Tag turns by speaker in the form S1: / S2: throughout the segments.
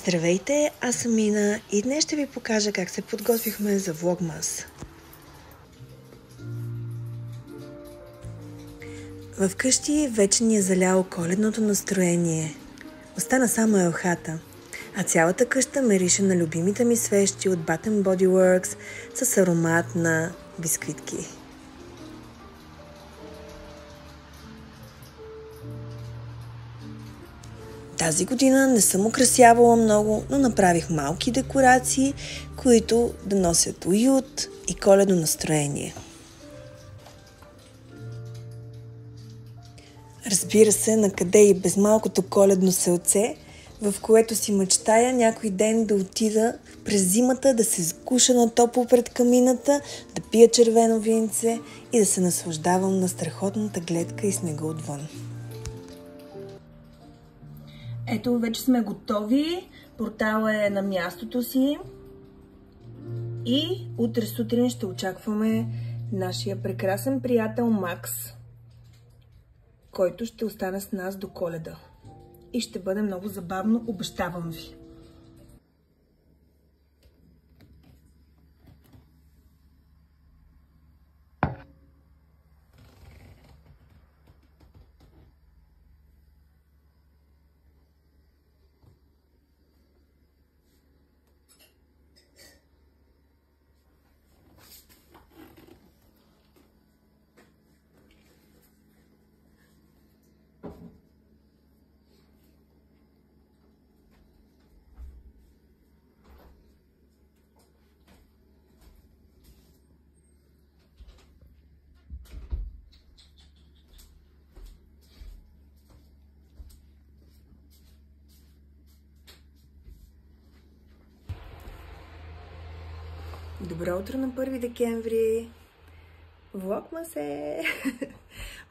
S1: Здравейте, аз съм Мина и днес ще ви покажа как се подготвихме за влогмас. Вкъщи вече ни е заляло коледното настроение. Остана само елхата, а цялата къща мирише на любимите ми свещи от Bath & Body Works с аромат на бисквитки. Тази година не съм украсявала много, но направих малки декорации, които да носят уют и коледно настроение. Разбира се, накъде и без малкото коледно селце, в което си мечтая някой ден да отида през зимата, да се скуша на топло пред камината, да пия червено винце и да се наслаждавам на страхотната гледка и снега отвън.
S2: Ето, вече сме готови. Порталът е на мястото си. И утре сутрин ще очакваме нашия прекрасен приятел Макс, който ще остане с нас до Коледа. И ще бъде много забавно, обещавам ви. Добро утро на 1 декември! Влогмас е!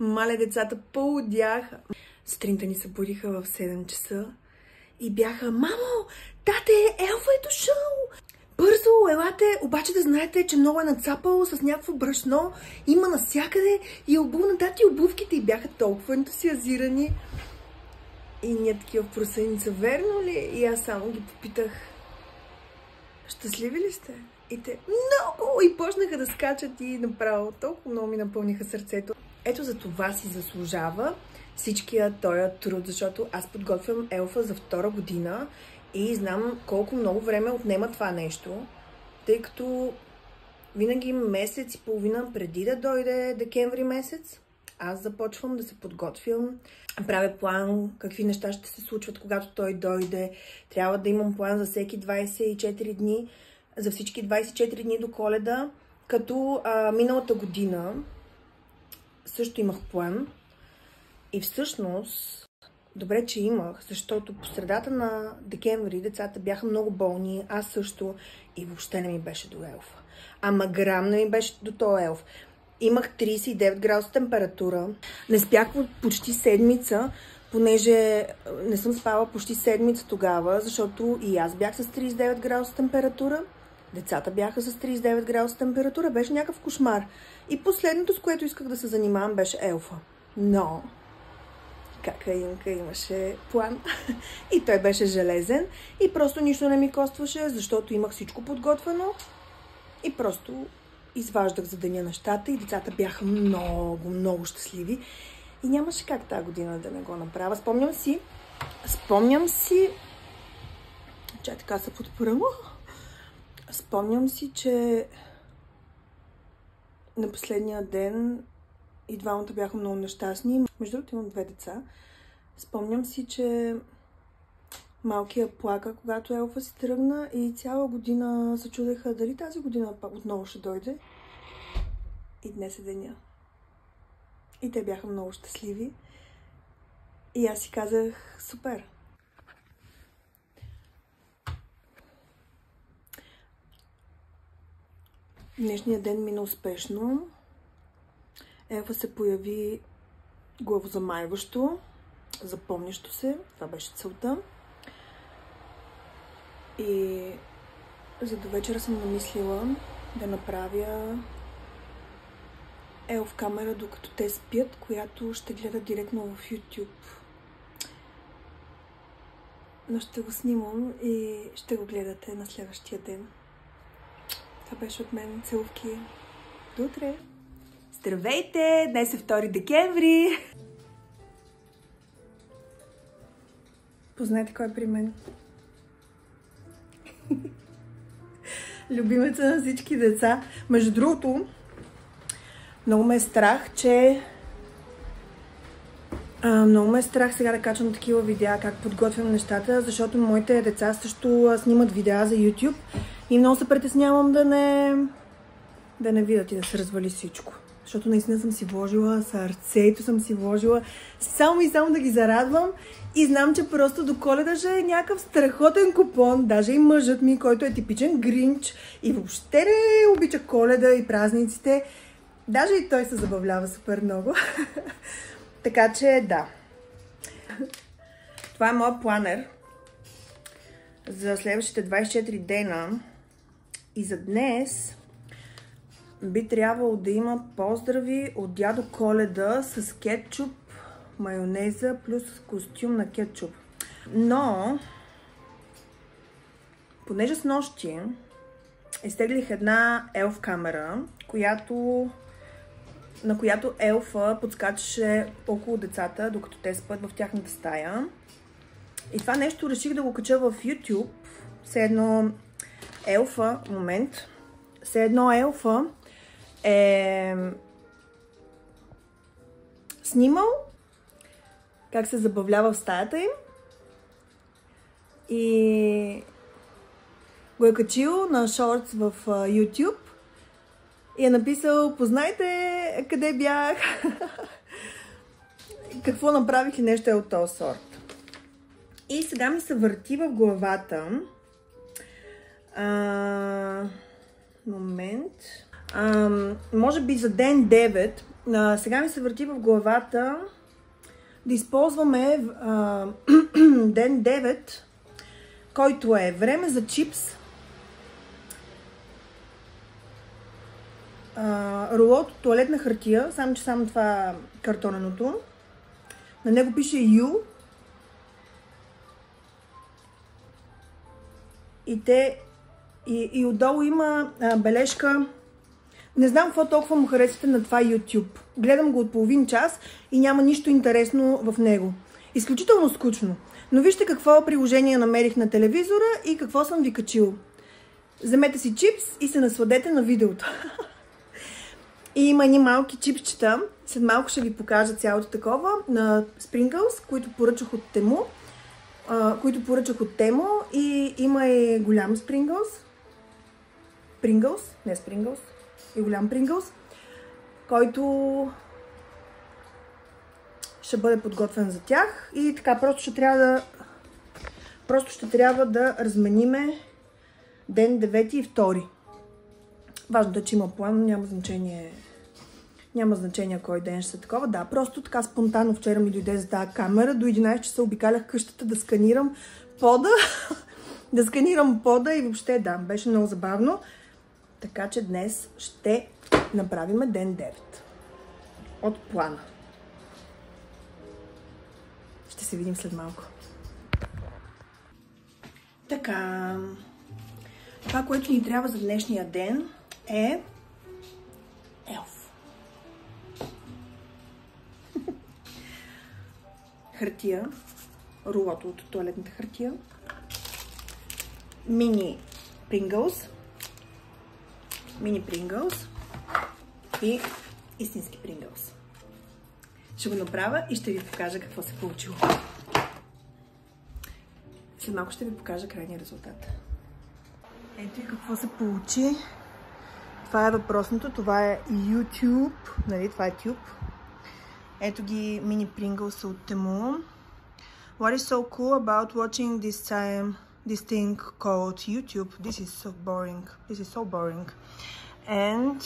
S2: Мале, децата поудяха. Сутринта ни събудиха в 7 часа и бяха: мамо, тате, елфа е дошъл! Бързо, елате, обаче да знаете, че много е нацапало с някакво брашно, има навсякъде и обувна тати обувките и бяха толкова ентусиазирани. И ние такива в просеница, верно ли? И аз само ги попитах: щастливи ли сте? И те: много! И почнаха да скачат и направо толкова много ми напълниха сърцето. Ето за това си заслужава всичкия този труд, защото аз подготвям елфа за 2 година и знам колко много време отнема това нещо, тъй като винаги месец и половина преди да дойде декември месец, аз започвам да се подготвям, правя план какви неща ще се случват, когато той дойде. Трябва да имам план за всеки 24 дни, за всички 24 дни до Коледа, като миналата година също имах план. И всъщност, добре, че имах, защото по средата на декември децата бяха много болни, аз също, и въобще не ми беше до елфа. Ама грам не ми беше до този елф. Имах 39 градуса температура. Не спях почти седмица, понеже не съм спала почти седмица тогава, защото и аз бях с 39 градуса температура, децата бяха с 39 градуса температура, беше някакъв кошмар. И последното, с което исках да се занимавам, беше елфа. Но кака Инка имаше план и той беше железен и просто нищо не ми костваше, защото имах всичко подготвено и просто изваждах за деня нещата и децата бяха много, много щастливи и нямаше как тази година да не го направя. Спомням си, че така се подпръва. Спомням си, че на последния ден и двамата бяха много нещастни. Между другото имам 2 деца. Спомням си, че малкият плака, когато елфа си тръгна и цяла година се чудеха дали тази година отново ще дойде. И днес е деня. И те бяха много щастливи. И аз си казах: супер! Днешният ден мина успешно. Елфа се появи главозамайващо, запомнящо се. Това беше целта. И за до вечера съм намислила да направя елф камера, докато те спят, която ще гледа директно в YouTube. но ще го снимам и ще го гледате на следващия ден. Това беше от мен. Целувки. До утре! Здравейте! Днес е 2 декември! Познайте кой е при мен. Любимеца на всички деца. Между другото, много ме е страх, сега да качвам такива видеа, как подготвям нещата, защото моите деца също снимат видеа за YouTube и много се притеснявам да не видят и да се развали всичко. Защото наистина съм си вложила сърцето, съм си вложила само и само да ги зарадвам и знам, че просто до Коледа ще е някакъв страхотен купон, даже и мъжът ми, който е типичен гринч и въобще не обича Коледа и празниците, даже и той се забавлява супер много. Така че да. Това е моят планер за следващите 24 дена и за днес би трябвало да има поздрави от дядо Коледа с кетчуп, майонеза плюс костюм на кетчуп. Но, понеже с нощи изтеглих една елф камера, на която елфа подскачаше около децата, докато те спят в тяхната стая. И това нещо реших да го кача в YouTube. Все едно елфа е снимал как се забавлява в стаята им и го е качил на шортс в YouTube и е написал: познайте къде бях, какво направих и нещо е от този сорт. И сега ми се върти в главата. Момент. Може би за ден 9. Сега ми се върти в главата да използваме ден 9, който е време за чипс, рулот от тоалетна хартия, само че само това картоненото. На него пише U. И отдолу има бележка. Не знам какво толкова му харесате на това YouTube. Гледам го от половин час и няма нищо интересно в него. Изключително скучно. Но вижте какво приложение намерих на телевизора и какво съм ви качил. Вземете си чипс и се насладете на видеото. И има едни малки чипчета. След малко ще ви покажа цялото такова на Sprinkles, които поръчах от Темо. И има и голям Sprinkles, и голям Pringles, който ще бъде подготвен за тях. И така, просто ще трябва да размениме ден 9 и 2. Важното е, че има план, няма значение кой ден ще са такова. Да, просто така спонтанно вчера ми дойде за тази камера. До 11 часа обикалях къщата да сканирам пода. И въобще да, беше много забавно. Така че днес ще направим ден 9 от плана. Ще се видим след малко. Така, това, което ни трябва за днешния ден е елф. Хартия, рулото от тоалетната хартия, мини Pringles и истински Pringles. Ще го направя и ще ви покажа какво се получило. След малко ще ви покажа крайния резултат. Ето и какво се получи. Това е въпросното. Това е YouTube. Нали? Това е Tube. Ето ги мини Pringles от Тему. What is so cool about watching this thing called YouTube? This is so boring. And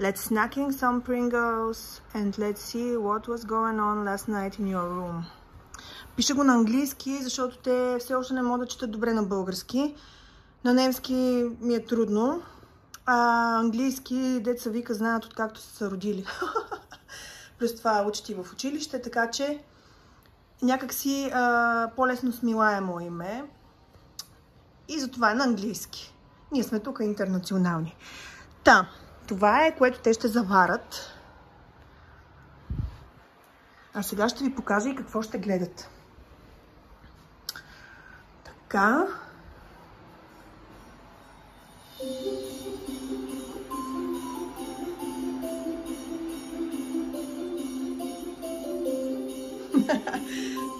S2: let's snacking some Pringles and let's see what was going on last night in your room. Пиша го на английски, защото те все още не могат да четат добре на български. На немски ми е трудно. А английски, деца вика, знаят откакто са се родили. Плюс това учат и в училище, така че някакси по-лесно смилаемо име. И затова е на английски. Ние сме тук интернационални. Та, това е, което те ще заварят. А сега ще ви покажа и какво ще гледат. Така.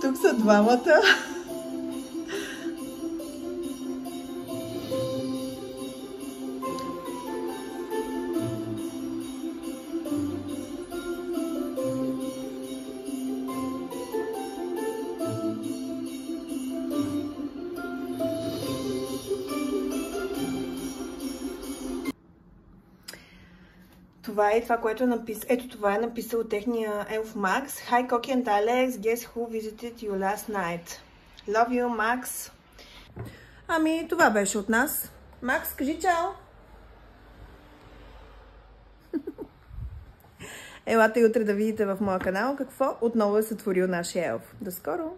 S2: Тук са двамата. Това е това, което е написал. Ето това е написал техния елф Макс. Hi, Cocky and Alex. Guess who visited you last night? Love you, Max. Ами, това беше от нас. Макс, кажи чао! Елате утре да видите в моя канал какво отново е сътворил нашия елф. До скоро!